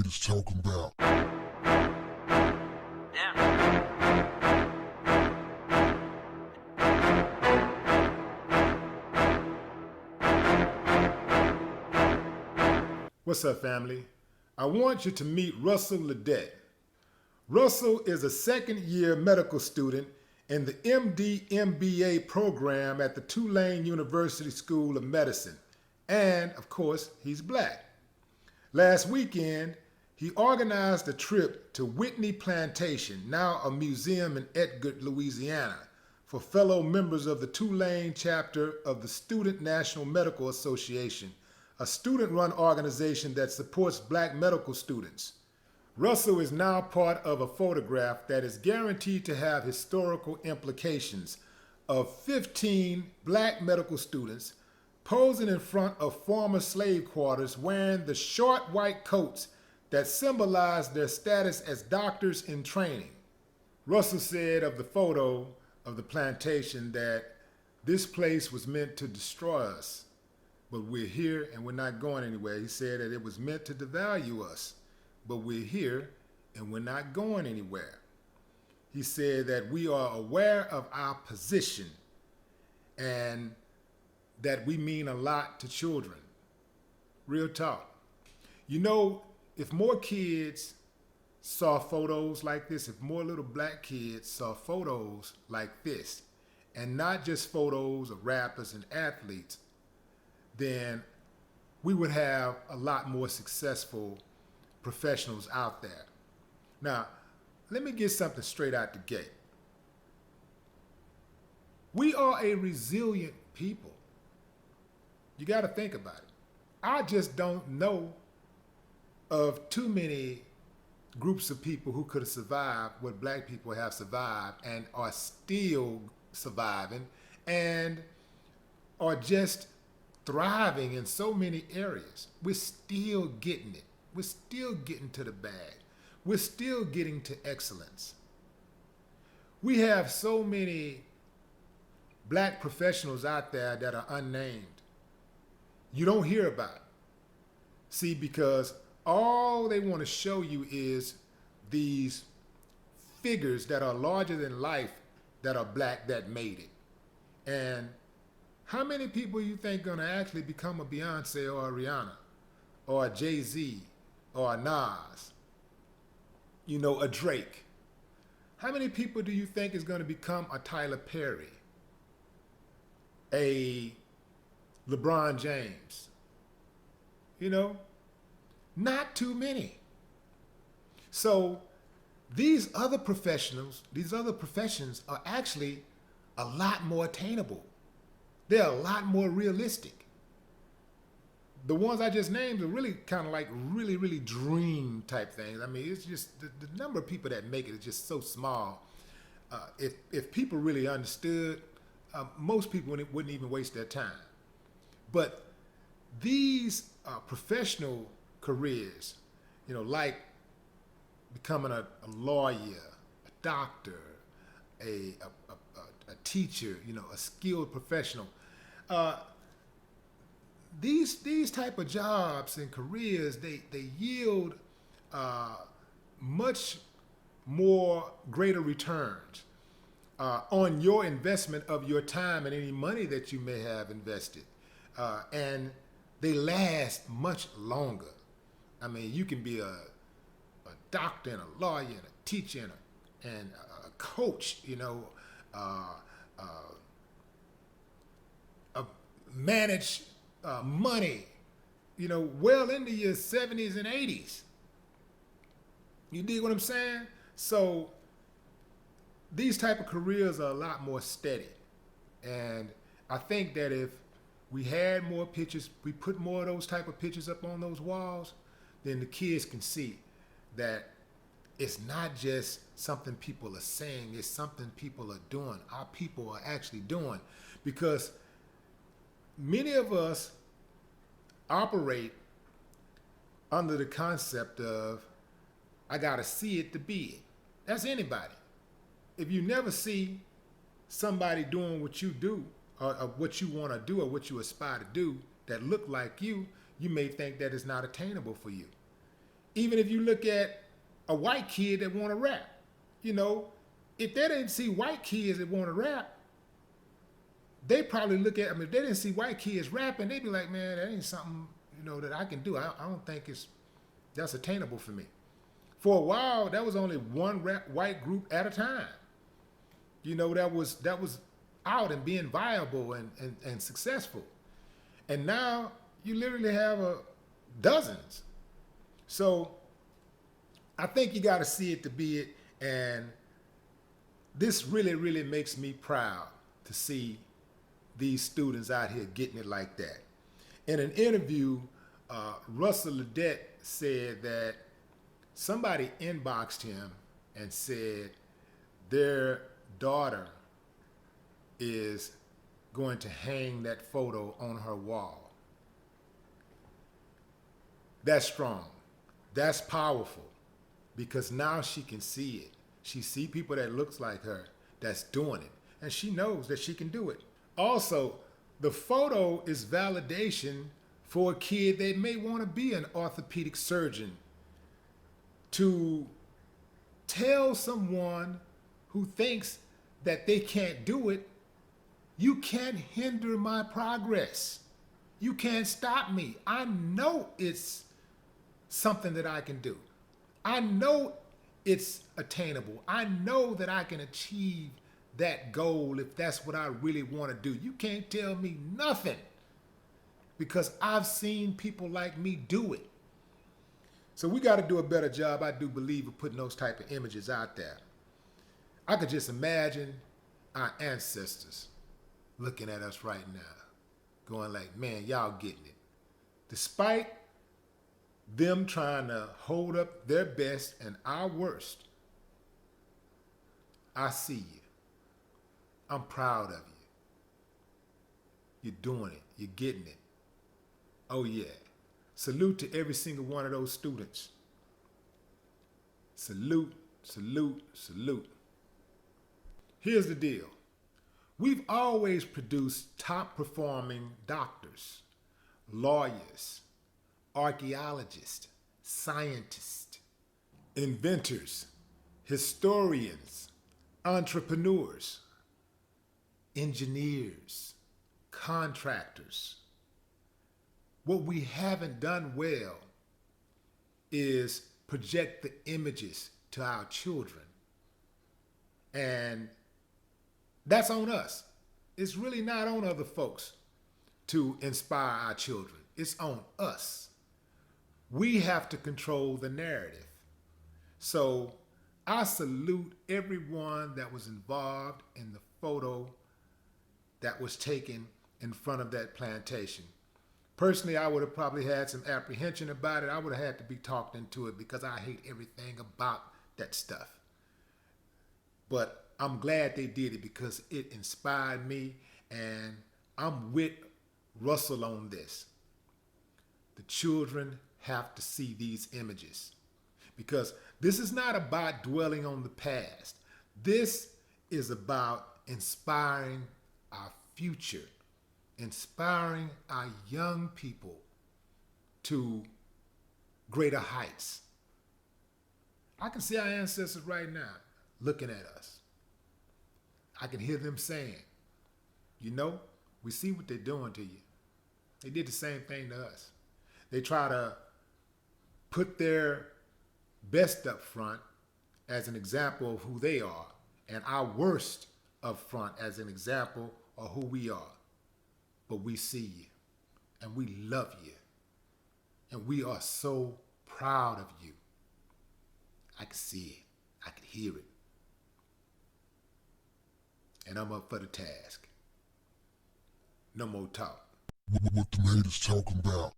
is talking about. What's up, family? I want you to meet Russell Ledet. Russell is a second-year medical student in the MD MBA program at the Tulane University School of Medicine. And, of course, he's black. Last weekend, he organized a trip to Whitney Plantation, now a museum in Edgar, Louisiana, for fellow members of the Tulane chapter of the Student National Medical Association, a student-run organization that supports black medical students. Russell is now part of a photograph that is guaranteed to have historical implications of 15 black medical students posing in front of former slave quarters wearing the short white coats that symbolize their status as doctors in training. Russell said of the photo of the plantation that this place was meant to destroy us, but we're here and we're not going anywhere. He said that it was meant to devalue us, but we're here and we're not going anywhere. He said that we are aware of our position and that we mean a lot to children. Real talk. You know, if more kids saw photos like this, if more little black kids saw photos like this, and not just photos of rappers and athletes, then we would have a lot more successful professionals out there. Now, let me get something straight out the gate. We are a resilient people. You got to think about it. I just don't know of too many groups of people who could have survived what black people have survived and are still surviving and are just thriving in so many areas. We're still getting it. We're still getting to the bag. We're still getting to excellence. We have so many black professionals out there that are unnamed. You don't hear about it. See, because all they want to show you is these figures that are larger than life that are black that made it. And how many people you think gonna actually become a Beyonce or a Rihanna or a Jay-Z or a Nas, you know, a Drake? How many people do you think is gonna become a Tyler Perry, a LeBron James? You know, not too many. So these other professionals, these other professions are actually a lot more attainable. They're a lot more realistic. The ones I just named are really kind of like really dream type things. I mean, it's just the number of people that make it is just so small. If people really understood, most people wouldn't even waste their time. But these professional careers, you know, like becoming a lawyer, a doctor, a teacher, you know, a skilled professional. These type of jobs and careers, they yield much more greater returns on your investment of your time and any money that you may have invested. And they last much longer. I mean, you can be a doctor and a lawyer and a teacher and a coach, you know, manage money, you know, well into your 70s and 80s. You dig what I'm saying? So these type of careers are a lot more steady. And I think that if we had more pictures, we put more of those type of pictures up on those walls, then the kids can see that it's not just something people are saying, it's something people are doing. Our people are actually doing. Because many of us operate under the concept of, I gotta see it to be it. That's anybody. If you never see somebody doing what you do, or what you want to do, or what you aspire to do that look like you may think that it's not attainable for you. Even if you look at a white kid that want to rap, you know, if they didn't see white kids that want to rap, they probably look at, I mean, if they didn't see white kids rapping, they'd be like, man, that ain't something, you know, that I can do. I don't think that's attainable for me. For a while, that was only one rap white group at a time. You know, that was out and being viable and successful. And now you literally have dozens. So I think you got to see it to be it. And this really, really makes me proud to see these students out here getting it like that. In an interview, Russell Ledet said that somebody inboxed him and said their daughter is going to hang that photo on her wall. That's strong. That's powerful, because now she can see it. She see people that looks like her that's doing it, and she knows that she can do it. Also, the photo is validation for a kid that may want to be an orthopedic surgeon, to tell someone who thinks that they can't do it, you can't hinder my progress. You can't stop me. I know it's something that I can do. I know it's attainable. I know that I can achieve that goal if that's what I really want to do. You can't tell me nothing, because I've seen people like me do it. So we got to do a better job, I do believe, of putting those type of images out there. I could just imagine our ancestors looking at us right now, going like, man, y'all getting it. Despite them trying to hold up their best and our worst, I see you. I'm proud of you. You're doing it. You're getting it. Oh yeah. Salute to every single one of those students. Salute, salute, salute. Here's the deal. We've always produced top performing doctors, lawyers, archaeologists, scientists, inventors, historians, entrepreneurs, engineers, contractors. What we haven't done well is project the images to our children. And that's on us. It's really not on other folks to inspire our children. It's on us. We have to control the narrative. So I salute everyone that was involved in the photo that was taken in front of that plantation. Personally, I would have probably had some apprehension about it. I would have had to be talked into it, because I hate everything about that stuff. But I'm glad they did it, because it inspired me, and I'm with Russell on this. The children have to see these images, because this is not about dwelling on the past. This is about inspiring our future, inspiring our young people to greater heights. I can see our ancestors right now looking at us. I can hear them saying, you know, we see what they're doing to you. They did the same thing to us. They try to put their best up front as an example of who they are, and our worst up front as an example of who we are. But we see you, and we love you, and we are so proud of you. I can see it. I can hear it. And I'm up for the task. No more talk. What the haters talking about?